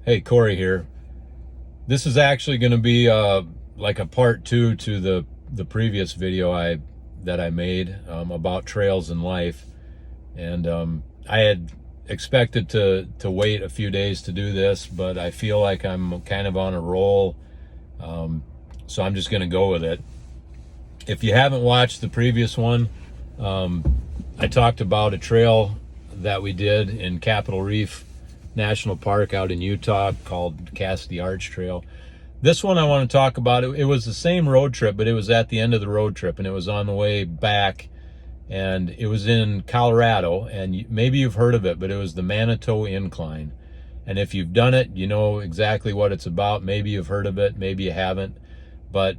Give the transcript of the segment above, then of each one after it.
Hey, Corey here. This is actually going to be like a part two to the previous video that I made about trails in life, and I had expected to wait a few days to do this, but I feel like I'm kind of on a roll, so I'm just going to go with it. If you haven't watched the previous one, I talked about a trail that we did in Capitol Reef National Park out in Utah called Cassidy Arch Trail. This one I want to talk about, it was the same road trip, but it was at the end of the road trip, and it was on the way back, and it was in Colorado, and maybe you've heard of it, but it was the Manitou Incline. And if you've done it, you know exactly what it's about. Maybe you've heard of it, maybe you haven't, but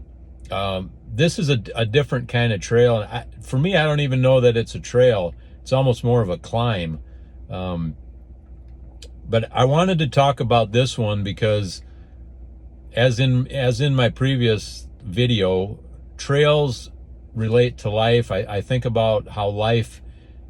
this is a different kind of trail. And for me, I don't even know that it's a trail. It's almost more of a climb. But I wanted to talk about this one because as in my previous video, trails relate to life. I think about how life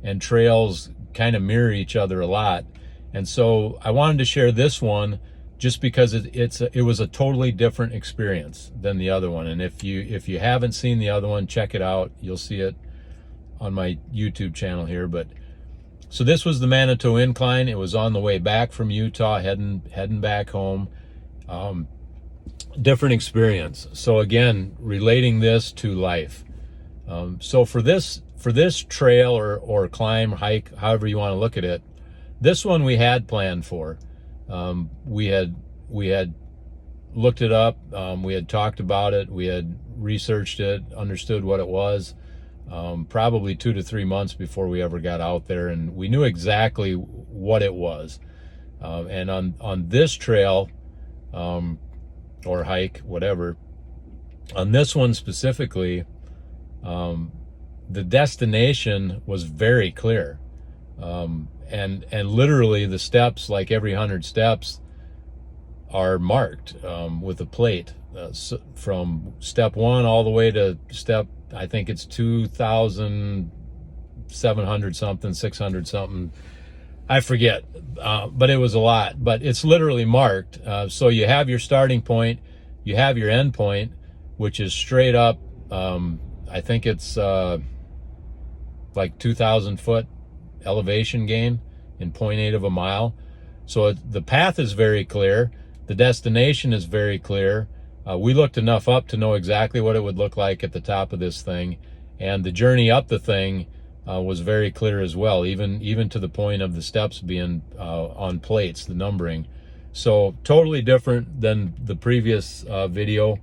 and trails kind of mirror each other a lot. And so I wanted to share this one just because it was a totally different experience than the other one. And if you haven't seen the other one, check it out. You'll see it on my YouTube channel here. But so this was the Manitou Incline. It was on the way back from Utah, heading back home. Different experience. So again, relating this to life. So for this trail or climb, hike, however you want to look at it, this one we had planned for. We had looked it up. We had talked about it. We had researched it, understood what it was. Probably 2 to 3 months before we ever got out there, and we knew exactly what it was. And on this trail, or hike, whatever, on this one specifically, the destination was very clear. And literally the steps, like every 100 steps, are marked with a plate from step 1 all the way to step, I think it's 2,700 something, 600 something, I forget, but it was a lot. But it's literally marked. So you have your starting point, you have your end point, which is straight up. I think it's like 2,000 foot elevation gain in 0.8 of a mile. So the path is very clear. The destination is very clear. We looked enough up to know exactly what it would look like at the top of this thing. And the journey up the thing was very clear as well, even to the point of the steps being on plates, the numbering. So totally different than the previous video,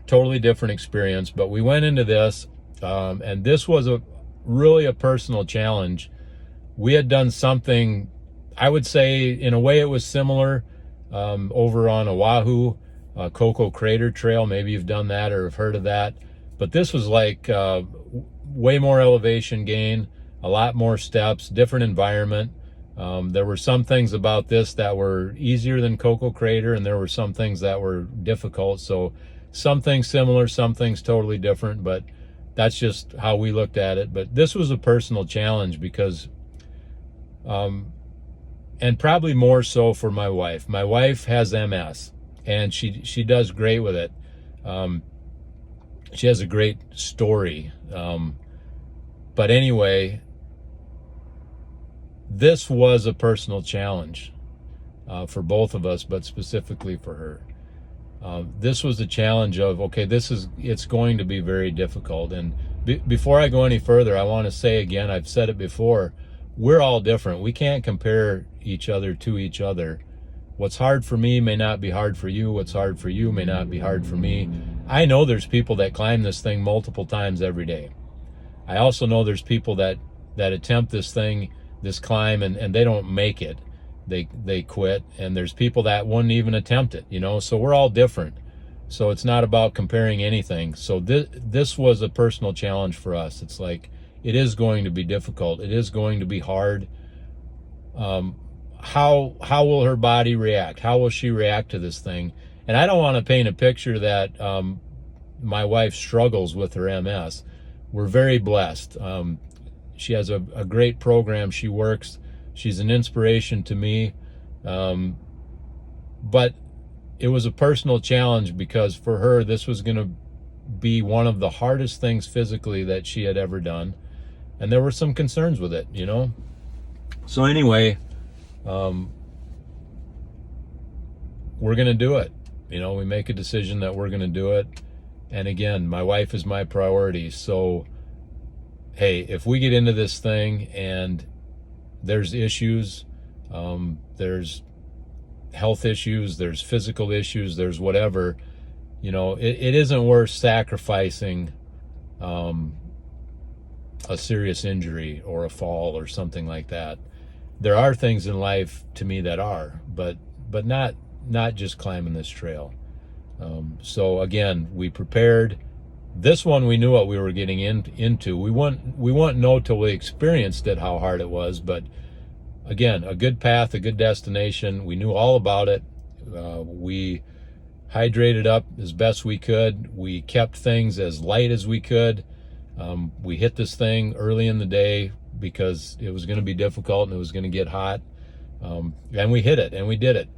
totally different experience. But we went into this, and this was really a personal challenge. We had done something, I would say in a way it was similar over on Oahu, Coco Crater Trail. Maybe you've done that or have heard of that. But this was like way more elevation gain, a lot more steps, different environment. There were some things about this that were easier than Coco Crater, and there were some things that were difficult. So some things similar, some things totally different, but that's just how we looked at it. But this was a personal challenge because, and probably more so for my wife. My wife has MS, and she does great with it. She has a great story. But anyway, this was a personal challenge for both of us, but specifically for her. This was a challenge of, okay, it's going to be very difficult. And before I go any further, I want to say again, I've said it before, we're all different. We can't compare each other to each other. What's hard for me may not be hard for you. What's hard for you may not be hard for me. I know there's people that climb this thing multiple times every day. I also know there's people that attempt this climb, and they don't make it. They quit. And there's people that wouldn't even attempt it, so we're all different. So it's not about comparing anything. So this was a personal challenge for us. It's like, it is going to be difficult. It is going to be hard. How will her body react? How will she react to this thing? And I don't want to paint a picture that my wife struggles with her MS. We're very blessed. She has a great program. She works. She's an inspiration to me. but it was a personal challenge because for her, this was going to be one of the hardest things physically that she had ever done. And there were some concerns with it, you know? So anyway, we're going to do it. You know, we make a decision that we're going to do it. And again, my wife is my priority. So, hey, if we get into this thing and there's issues, there's health issues, there's physical issues, there's whatever, you know, it isn't worth sacrificing a serious injury or a fall or something like that. There are things in life to me that are, but not just climbing this trail. So again, we prepared. This one we knew what we were getting into. We wouldn't know till we experienced it how hard it was. But again, a good path, a good destination. We knew all about it. We hydrated up as best we could. We kept things as light as we could. We hit this thing early in the day because it was going to be difficult and it was going to get hot. And we hit it and we did it.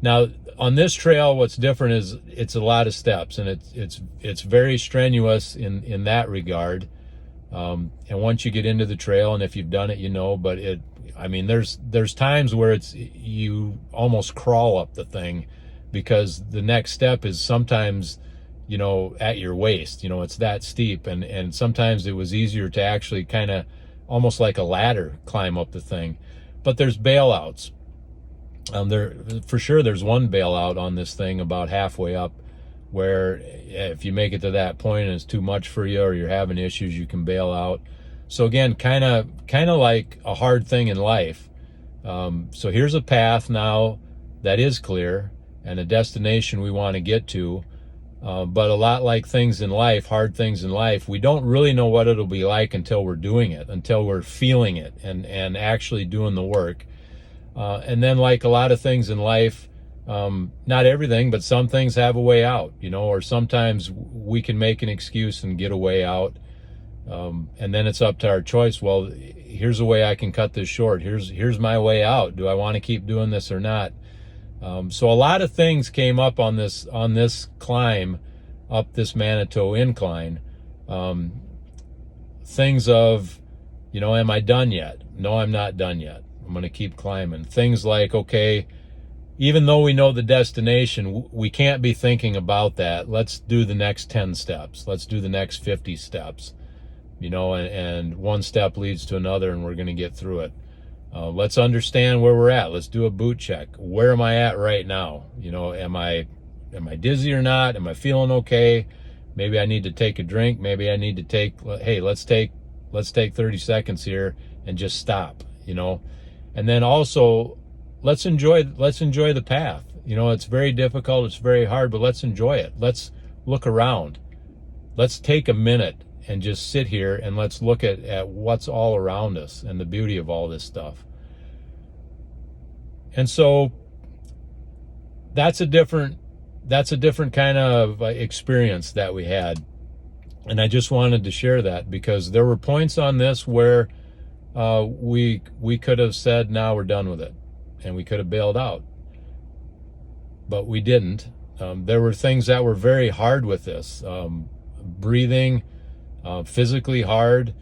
Now, on this trail, what's different is it's a lot of steps, and it's very strenuous in that regard. And once you get into the trail, and if you've done it, you know. But there's times where you almost crawl up the thing, because the next step is sometimes, you know, at your waist. You know, it's that steep, and sometimes it was easier to actually kind of almost like a ladder climb up the thing. But there's bailouts. For sure, there's one bailout on this thing about halfway up, where if you make it to that point and it's too much for you or you're having issues, you can bail out. So again, kind of like a hard thing in life. So here's a path now that is clear and a destination we want to get to. But a lot like things in life, hard things in life, we don't really know what it'll be like until we're doing it, until we're feeling it and actually doing the work. And then, like a lot of things in life, not everything, but some things have a way out, you know, or sometimes we can make an excuse and get a way out. And then it's up to our choice. Well, here's a way I can cut this short. Here's my way out. Do I want to keep doing this or not? So a lot of things came up on this climb up this Manitou incline. Things of, you know, am I done yet? No, I'm not done yet. I'm going to keep climbing. Things like, okay, even though we know the destination, we can't be thinking about that. Let's do the next 10 steps. Let's do the next 50 steps, you know, and one step leads to another, and we're going to get through it. Let's understand where we're at. Let's do a boot check. Where am I at right now? You know, am I dizzy or not? Am I feeling okay? Maybe I need to take a drink. Maybe I need to let's take 30 seconds here and just stop, you know. And then also, let's enjoy the path. You know, it's very difficult, it's very hard, but let's enjoy it. Let's look around. Let's take a minute and just sit here and let's look at what's all around us and the beauty of all this stuff. And so that's a different kind of experience that we had. And I just wanted to share that because there were points on this where we could have said, "Now we're done with it," and we could have bailed out, but we didn't. There were things that were very hard with this, breathing, physically hard.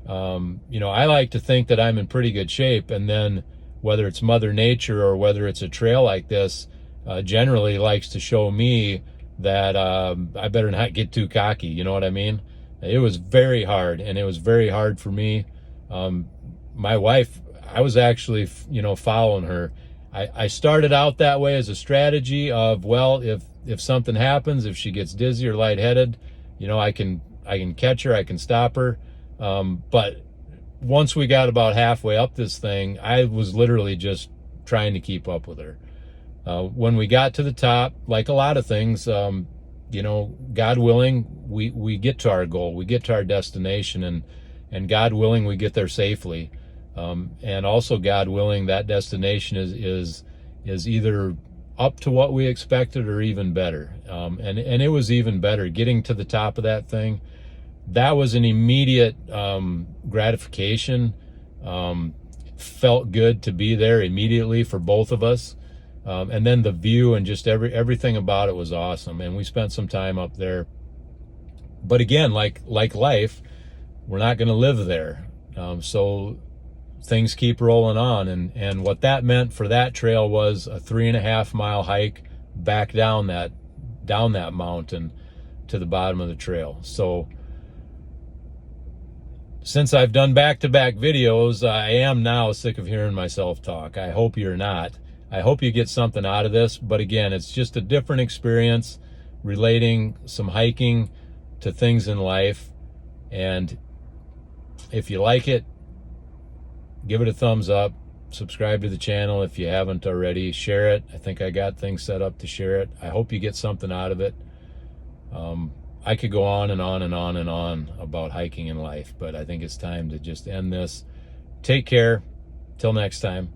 You know, I like to think that I'm in pretty good shape, and then whether it's Mother Nature or whether it's a trail like this, generally likes to show me that I better not get too cocky. You know what I mean? It was very hard, and it was very hard for me. My wife, I was actually, you know, following her. I started out that way as a strategy of, well, if something happens, if she gets dizzy or lightheaded, you know, I can catch her, I can stop her. But once we got about halfway up this thing, I was literally just trying to keep up with her. When we got to the top, like a lot of things, you know, God willing, we get to our goal, we get to our destination, and God willing, we get there safely. And also, God willing, that destination is either up to what we expected or even better. And it was even better. Getting to the top of that thing, that was an immediate gratification. Felt good to be there immediately for both of us. And then the view and just everything about it was awesome. And we spent some time up there. But again, like life, we're not going to live there. So things keep rolling on. And what that meant for that trail was a 3.5 mile hike back down that mountain to the bottom of the trail. So since I've done back-to-back videos, I am now sick of hearing myself talk. I hope you're not. I hope you get something out of this. But again, it's just a different experience relating some hiking to things in life. And if you like it, give it a thumbs up. Subscribe to the channel if you haven't already. Share it. I think I got things set up to share it. I hope you get something out of it. I could go on and on and on and on about hiking in life, but I think it's time to just end this. Take care. Till next time.